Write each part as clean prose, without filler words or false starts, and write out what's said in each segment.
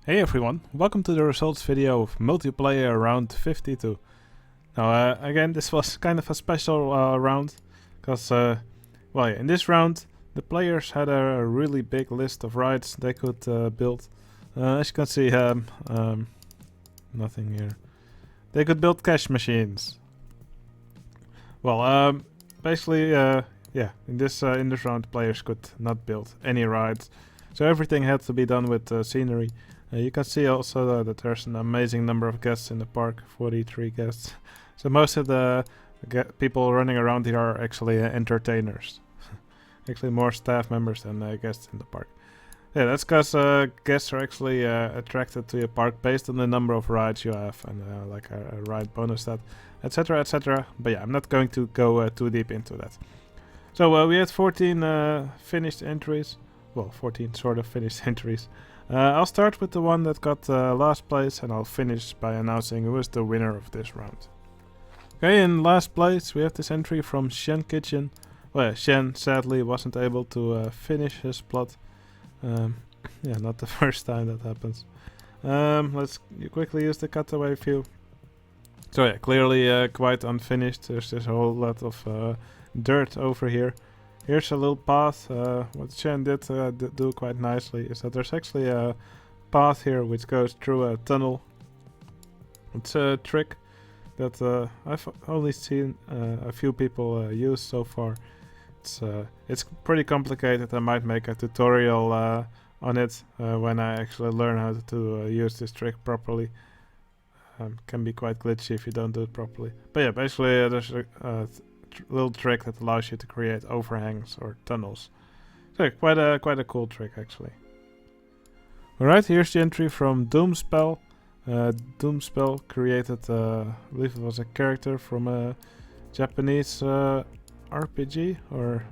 Hey everyone, welcome to the results video of multiplayer round 52. Now again, this was kind of a special round, because in this round the players had a really big list of rides they could build. As you can see, nothing here. They could build cash machines. Basically, in this round players could not build any rides, so everything had to be done with scenery. You can see also that there's an amazing number of guests in the park, 43 guests. So most of the people running around here are actually entertainers. Actually more staff members than guests in the park. Yeah, that's because guests are actually attracted to your park based on the number of rides you have and like a ride bonus stat, etc, etc. But yeah, I'm not going to go too deep into that. So we had 14 finished entries. Well, 14 sort of finished entries. I'll start with the one that got last place, and I'll finish by announcing who is the winner of this round. Okay, in last place we have this entry from Shen Kitchen. Well, yeah, Shen sadly wasn't able to finish his plot. Yeah, not the first time that happens. Let's quickly use the cutaway view. So yeah, clearly quite unfinished. There's this whole lot of dirt over here. Here's a little path. What Shen did do quite nicely is that there's actually a path here which goes through a tunnel. It's a trick that I've only seen a few people use so far. It's pretty complicated. I might make a tutorial on it when I actually learn how to use this trick properly. Can be quite glitchy if you don't do it properly. But yeah, basically there's a little trick that allows you to create overhangs or tunnels. So quite a cool trick actually. Alright, here's the entry from Doomspell. Doomspell created, I believe it was a character from a Japanese RPG, or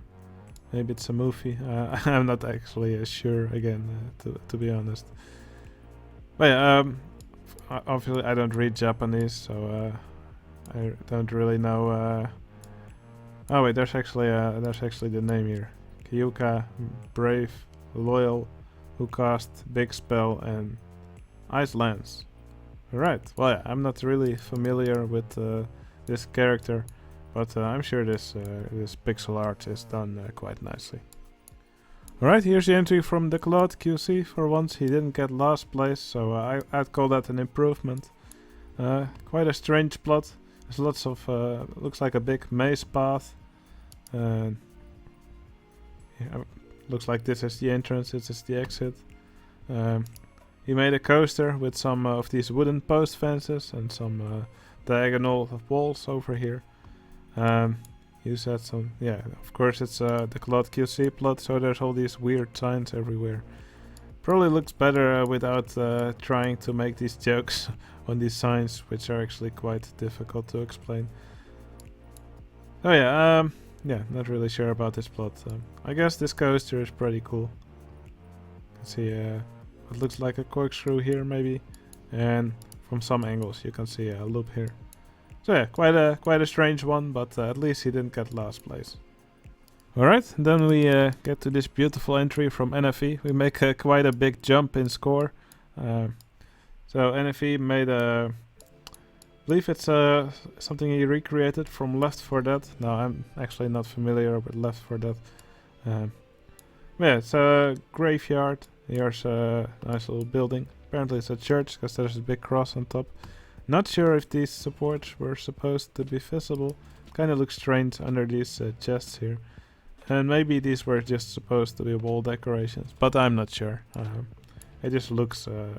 maybe it's a movie. I'm not actually sure again, to be honest. But yeah, obviously I don't read Japanese, so I don't really know. Oh wait, there's actually the name here. Kyuka, Brave, Loyal, who cast Big Spell and Ice Lance. Alright, well yeah, I'm not really familiar with this character, but I'm sure this pixel art is done quite nicely. Alright, here's the entry from the Claude QC. For once he didn't get last place, so I'd call that an improvement. Quite a strange plot. There's lots of, looks like a big maze path. Yeah, looks like this is the entrance, this is the exit. He made a coaster with some of these wooden post fences and some diagonal walls over here. You said some, yeah, of course it's the Claude QC plot, so there's all these weird signs everywhere. Probably looks better without trying to make these jokes on these signs, which are actually quite difficult to explain. Oh yeah, not really sure about this plot. I guess this coaster is pretty cool. You can see it looks like a corkscrew here maybe, and from some angles you can see a loop here. So yeah, quite a strange one, but at least he didn't get last place. Alright, then we get to this beautiful entry from NFE. We make quite a big jump in score. So NFE made a, I believe it's something he recreated from Left 4 Dead. Now I'm actually not familiar with Left 4 Dead. Yeah, it's a graveyard. Here's a nice little building. Apparently it's a church because there's a big cross on top. Not sure if these supports were supposed to be visible. Kind of looks strange under these chests here. And maybe these were just supposed to be wall decorations, but I'm not sure. It just looks a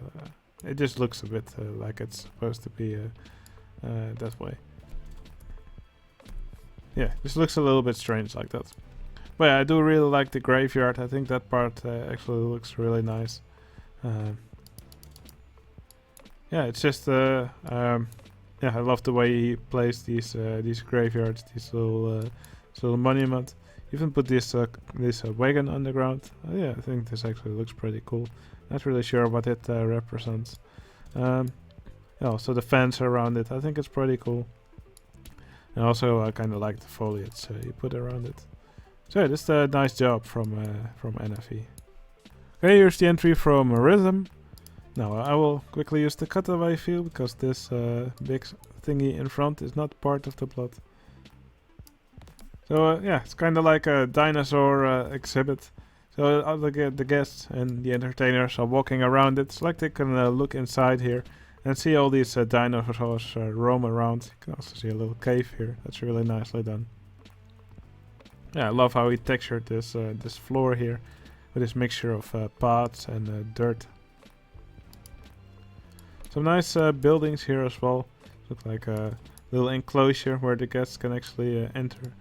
bit like it's supposed to be that way. Yeah, this looks a little bit strange like that. But yeah, I do really like the graveyard. I think that part actually looks really nice. Yeah, it's just yeah, I love the way he placed these graveyards, these little monument. Even put this wagon on the ground. Yeah, I think this actually looks pretty cool. Not really sure what it represents. Also the fence around it, I think it's pretty cool. And also I kind of like the foliage you put around it. So yeah, just a nice job from NFE. Okay, here's the entry from Rhythm. Now I will quickly use the cutaway view because this big thingy in front is not part of the plot. So yeah, it's kind of like a dinosaur exhibit. So the guests and the entertainers are walking around it. It's like they can look inside here and see all these dinosaurs roam around. You can also see a little cave here. That's really nicely done. Yeah, I love how he textured this this floor here with this mixture of paths and dirt. Some nice buildings here as well. Look like a little enclosure where the guests can actually enter.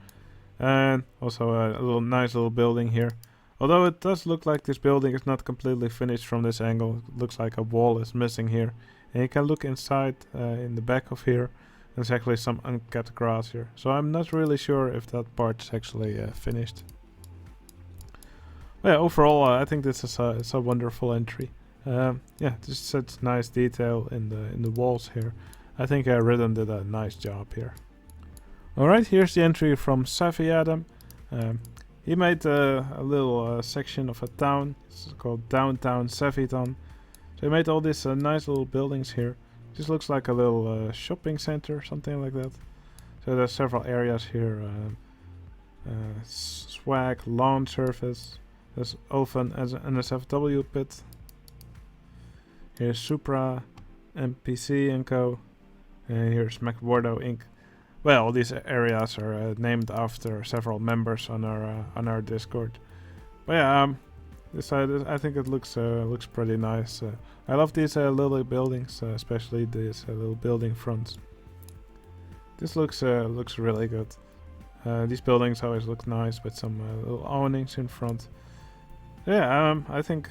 And also a nice little building here. Although it does look like this building is not completely finished from this angle. It looks like a wall is missing here. And you can look inside in the back of here. There's actually some unkept grass here. So I'm not really sure if that part is actually finished. But yeah, overall I think this is it's a wonderful entry. Yeah, just such nice detail in the walls here. I think Ridden did a nice job here. Alright, here's the entry from Savvy Adam. He made a little section of a town. It's called Downtown Savvyton. So he made all these nice little buildings here. Just looks like a little shopping center, something like that. So there's several areas here. Swag, lawn service. There's Oven as an NSFW pit. Here's Supra, NPC and Co. And here's McWardo Inc. Well, all these areas are named after several members on our Discord. But yeah, I think it looks pretty nice. I love these little buildings, especially these little building fronts. This looks really good. These buildings always look nice with some little awnings in front. Yeah, I think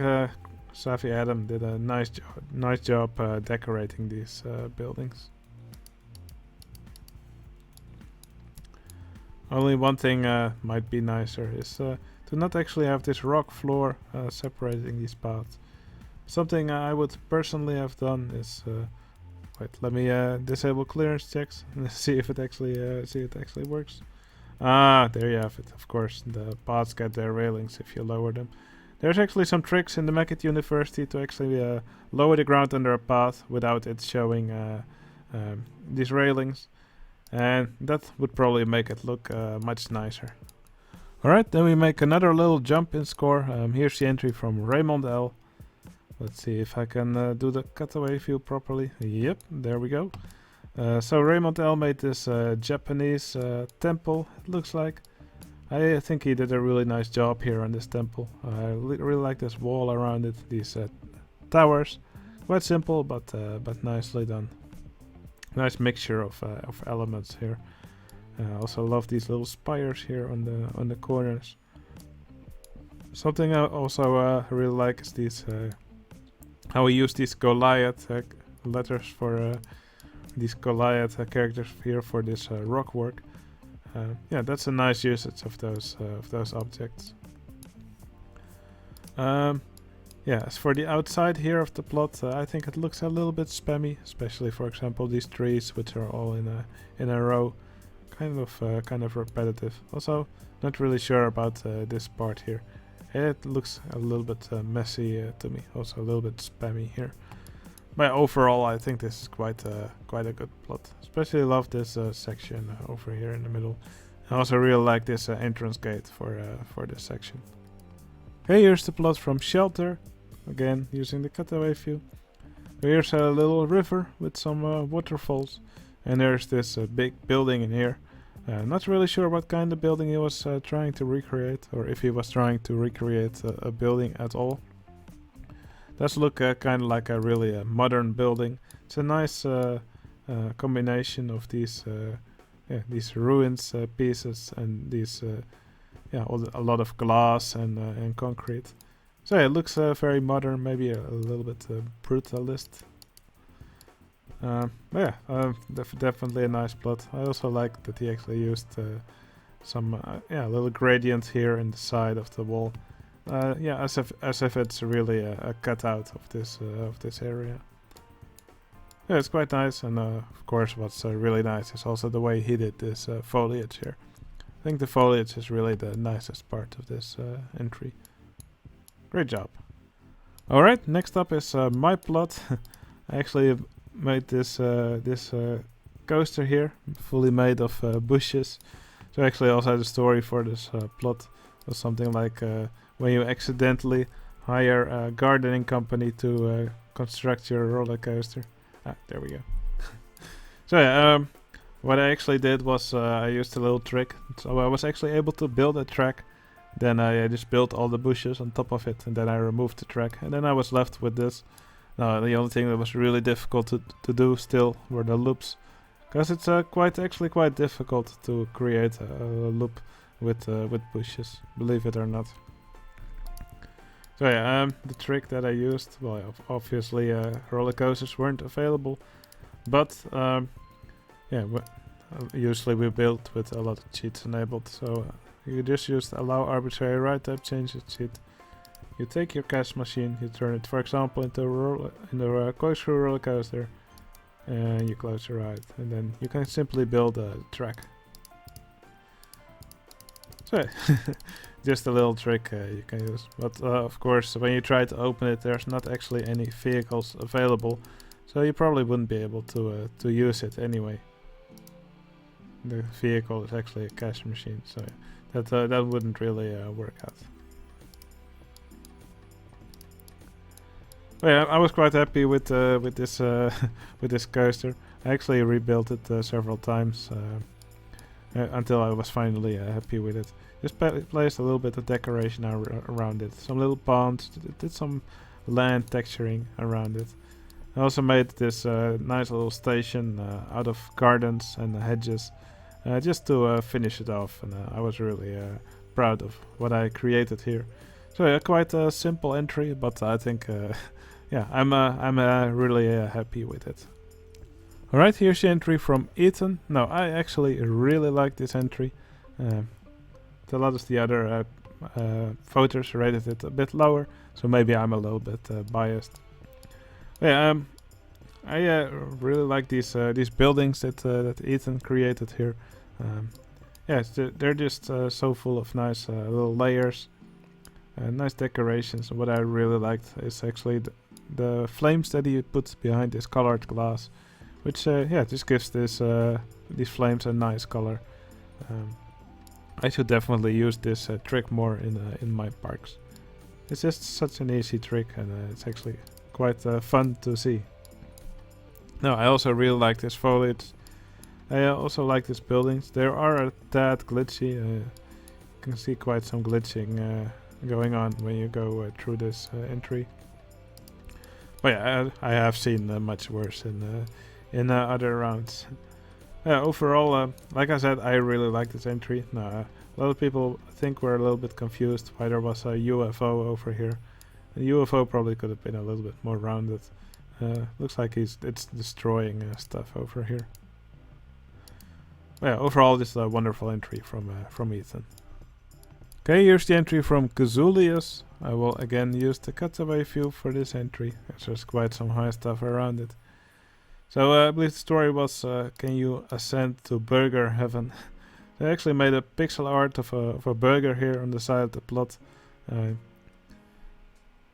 Savvy Adam did a nice job decorating these buildings. Only one thing might be nicer is to not actually have this rock floor separating these paths. Something I would personally have done is wait, let me disable clearance checks and see if it actually works. Ah, there you have it. Of course, the paths get their railings if you lower them. There's actually some tricks in the Mech University to actually lower the ground under a path without it showing these railings. And that would probably make it look much nicer. Alright, then we make another little jump in score. Here's the entry from Raymond L. Let's see if I can do the cutaway view properly. Yep, there we go. So Raymond L made this Japanese temple, it looks like. I think he did a really nice job here on this temple. I really like this wall around it, these towers. Quite simple, but nicely done. Nice mixture of elements here. Also love these little spires here on the corners. Something I also really like is these how we use these Goliath letters for these Goliath characters here for this rock work. Yeah, that's a nice usage of those objects. Yeah, as for the outside here of the plot, I think it looks a little bit spammy, especially for example these trees, which are all in a row, kind of repetitive. Also, not really sure about this part here. It looks a little bit messy to me, also a little bit spammy here. But overall, I think this is quite a good plot. Especially love this section over here in the middle. I also really like this entrance gate for this section. Okay, here's the plot from Shelter. Again, using the cutaway view. Here's a little river with some waterfalls. And there's this big building in here. Not really sure what kind of building he was trying to recreate. Or if he was trying to recreate a building at all. Does look kind of like a really modern building. It's a nice combination of these ruins pieces and these a lot of glass and concrete. So yeah, it looks very modern, maybe a little bit brutalist. Definitely a nice plot. I also like that he actually used some little gradients here in the side of the wall. As if it's really a cutout of this area. Yeah, it's quite nice, and of course, what's really nice is also the way he did this foliage here. I think the foliage is really the nicest part of this entry. Great job. Alright, next up is my plot. I actually made this coaster here, fully made of bushes. So actually I also had a story for this plot. It was something like when you accidentally hire a gardening company to construct your roller coaster. Ah, there we go. So yeah, what I actually did was I used a little trick. So I was actually able to build a track. Then I just built all the bushes on top of it, and then I removed the track, and then I was left with this. Now the only thing that was really difficult to do still were the loops, because it's quite difficult to create a loop with bushes, believe it or not. So yeah, the trick that I used, well, obviously roller coasters weren't available, but yeah, usually we built with a lot of cheats enabled. So you just use allow arbitrary ride type changes cheat. You take your cash machine, you turn it, for example, into a corkscrew roller coaster, and you close your ride, and then you can simply build a track. So just a little trick you can use. But of course, when you try to open it, there's not actually any vehicles available, so you probably wouldn't be able to use it anyway. The vehicle is actually a cash machine, so that wouldn't really work out. Well, yeah, I was quite happy with this with this coaster. I actually rebuilt it several times until I was finally happy with it. Just placed a little bit of decoration around it, some little ponds, did some land texturing around it. I also made this nice little station out of gardens and hedges, just to finish it off, and I was really proud of what I created here. So yeah, quite a simple entry, but I think yeah, I'm really happy with it. Alright, here's the entry from Ethan. No, I actually really like this entry. A lot of the other voters rated it a bit lower, so maybe I'm a little bit biased. Yeah, I really like these buildings that Ethan created here. Yeah, they're just so full of nice little layers, nice decorations. And what I really liked is actually the flames that he put behind this colored glass, which yeah, just gives these flames a nice color. I should definitely use this trick more in my parks. It's just such an easy trick, and it's actually quite fun to see. No, I also really like this foliage. I also like these buildings. They are a tad glitchy. You can see quite some glitching going on when you go through this entry. But yeah, I have seen much worse in other rounds. Overall, like I said, I really like this entry. A lot of people think we're a little bit confused why there was a UFO over here. The UFO probably could have been a little bit more rounded. Looks like it's destroying stuff over here. Yeah, overall, this is a wonderful entry from Ethan. Okay, here's the entry from Kazulius. I will again use the cutaway view for this entry, as there's quite some high stuff around it. So I believe the story was, can you ascend to burger heaven? They actually made a pixel art of a burger here on the side of the plot.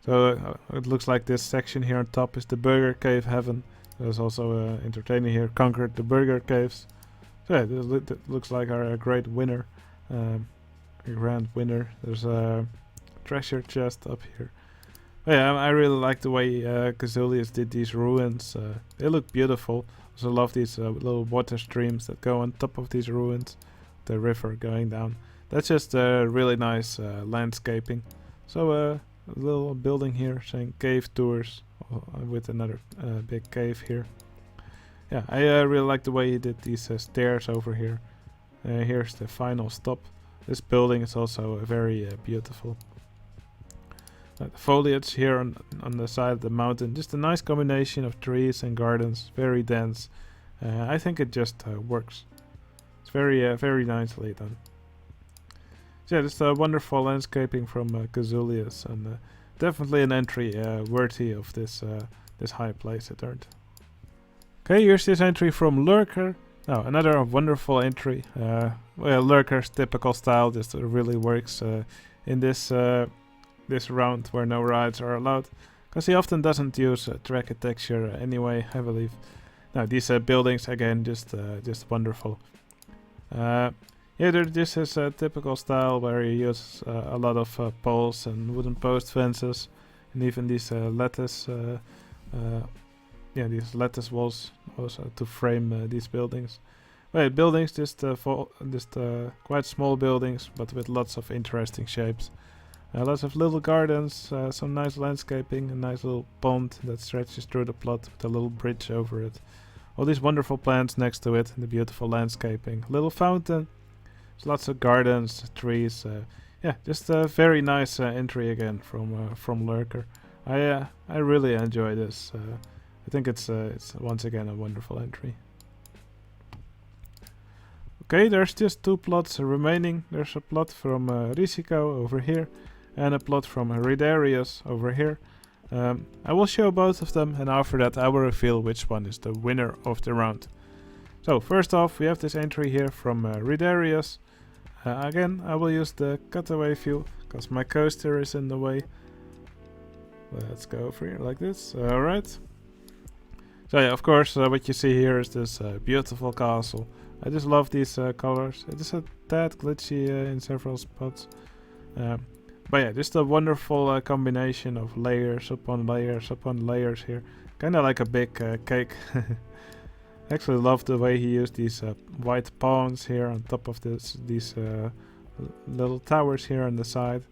So it looks like this section here on top is the burger cave heaven. There's also entertaining here, conquered the burger caves. So yeah, this looks like our great winner, a grand winner. There's a treasure chest up here. But yeah, I really like the way Kazulius did these ruins. They look beautiful. Also love these little water streams that go on top of these ruins. The river going down. That's just really nice landscaping. So a little building here saying cave tours with another big cave here. Yeah, I really like the way he did these stairs over here. Here's the final stop. This building is also very beautiful. The foliage here on the side of the mountain, just a nice combination of trees and gardens, very dense. I think it just works. It's very nicely done. So yeah, just a wonderful landscaping from Kazulius, and definitely an entry worthy of this high place it earned. Okay, here's this entry from Lurker. Now, another wonderful entry. Well, Lurker's typical style just really works in this round where no rides are allowed. because he often doesn't use trackitecture anyway, I believe. Now these buildings again, just wonderful. Yeah, this is a typical style where you use a lot of poles and wooden post fences, and even these these lattice walls also to frame these buildings. But buildings, just quite small buildings, but with lots of interesting shapes. Lots of little gardens, some nice landscaping, a nice little pond that stretches through the plot with a little bridge over it. All these wonderful plants next to it, and the beautiful landscaping. Little fountain, there's lots of gardens, trees. Yeah, just a very nice entry again from Lurker. I really enjoy this. I think it's once again a wonderful entry. Okay, there's just 2 plots remaining. There's a plot from Risico over here, and a plot from Redarius over here. I will show both of them, and after that I will reveal which one is the winner of the round. So first off, we have this entry here from Redarius. Again, I will use the cutaway view because my coaster is in the way. Let's go over here like this. Alright. So yeah, of course, what you see here is this beautiful castle. I just love these colors. It is a tad glitchy in several spots. But yeah, just a wonderful combination of layers upon layers upon layers here. Kinda like a big cake. I actually love the way he used these white pawns here on top of these little towers here on the side.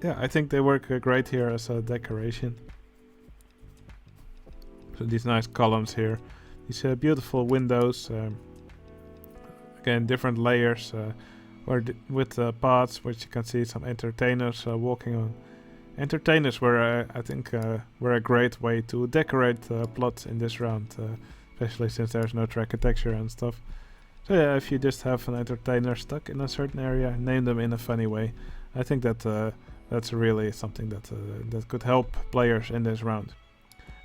Yeah, I think they work great here as a decoration. So these nice columns here. These beautiful windows. Again, different layers. With paths which you can see some entertainers walking on. Entertainers were, I think, were a great way to decorate plots in this round, especially since there's no trackitecture and stuff. So yeah, if you just have an entertainer stuck in a certain area, name them in a funny way. I think that that's really something that could help players in this round.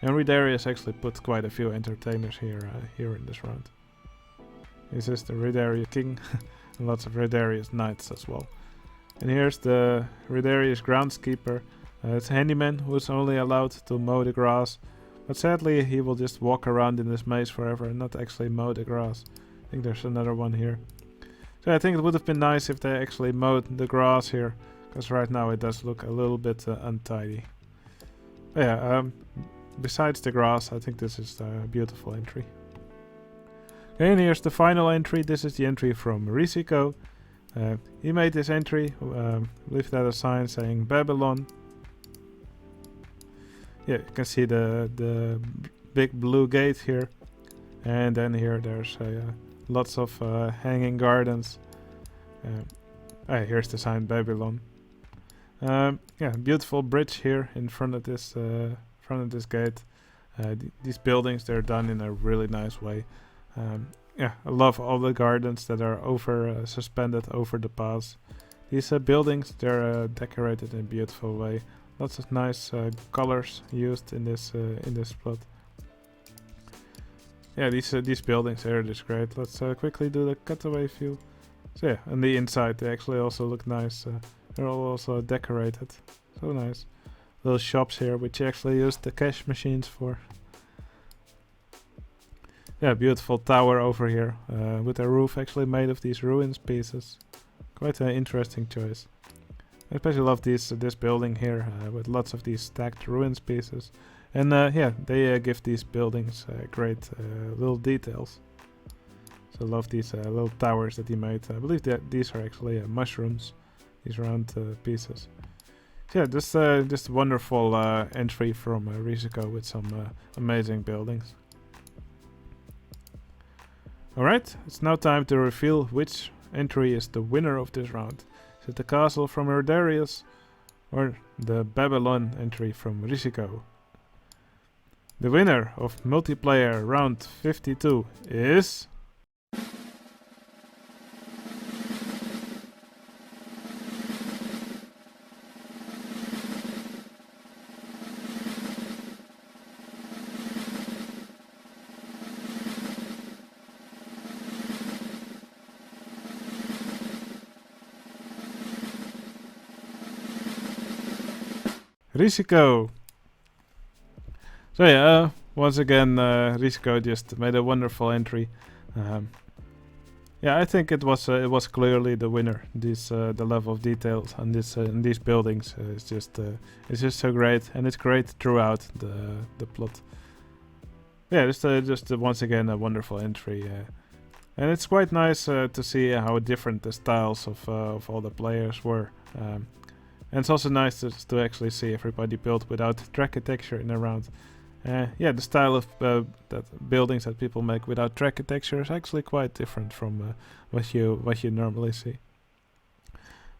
And Redarius actually put quite a few entertainers here in this round. This is the Redarius King. And lots of Redarius Knights as well. And here's the Redarius Groundskeeper. It's a handyman who's only allowed to mow the grass. But sadly he will just walk around in this maze forever and not actually mow the grass. I think there's another one here. So I think it would have been nice if they actually mowed the grass here. Because right now it does look a little bit untidy. But yeah, besides the grass, I think this is a beautiful entry. And here's the final entry. This is the entry from Risico. He made this entry with a sign saying Babylon. Yeah, you can see the big blue gate here. And then here there's lots of hanging gardens. Here's the sign Babylon. Yeah, beautiful bridge here in front of this gate. These buildings, they're done in a really nice way. Yeah, I love all the gardens that are suspended over the paths. These buildings, they're decorated in a beautiful way. Lots of nice colors used in this plot. Yeah, these buildings are just great. Let's quickly do the cutaway view. So yeah, on the inside they actually also look nice. They're all also decorated. So nice. Little shops here, which you actually use the cash machines for. Yeah, beautiful tower over here with a roof actually made of these ruins pieces. Quite an interesting choice. I especially love this building here with lots of these stacked ruins pieces. And yeah, they give these buildings great little details. So I love these little towers that he made. I believe that these are actually mushrooms, these round pieces. So yeah, just wonderful entry from Risico with some amazing buildings. Alright, it's now time to reveal which entry is the winner of this round. Is it the castle from Redarius or the Babylon entry from Risico? The winner of multiplayer round 52 is... Risiko. So yeah, once again, Risiko just made a wonderful entry. Yeah, I think it was clearly the winner. The level of details on in these buildings is it's just so great, and it's great throughout the plot. Yeah, just once again a wonderful entry, and it's quite nice to see how different the styles of all the players were. And it's also nice to actually see everybody build without trackitecture in a round. Yeah, the style of that buildings that people make without trackitecture is actually quite different from what you normally see.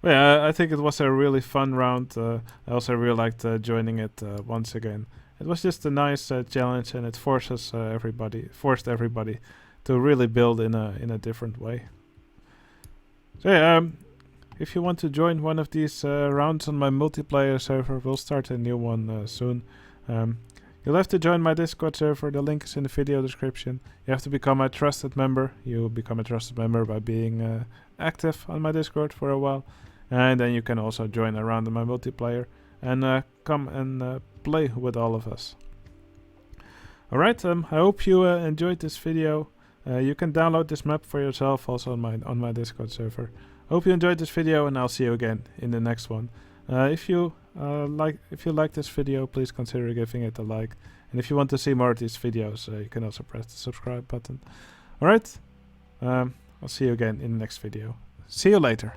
But yeah, I think it was a really fun round. I also really liked joining it once again. It was just a nice challenge, and it forced everybody to really build in a different way. So yeah, if you want to join one of these rounds on my multiplayer server, we'll start a new one soon. You'll have to join my Discord server, the link is in the video description. You have to become a trusted member. You become a trusted member by being active on my Discord for a while. And then you can also join a round on my multiplayer and come and play with all of us. Alright, I hope you enjoyed this video. You can download this map for yourself also on my Discord server. Hope you enjoyed this video, and I'll see you again in the next one. If you like this video, please consider giving it a like. And if you want to see more of these videos, you can also press the subscribe button. Alright, I'll see you again in the next video. See you later.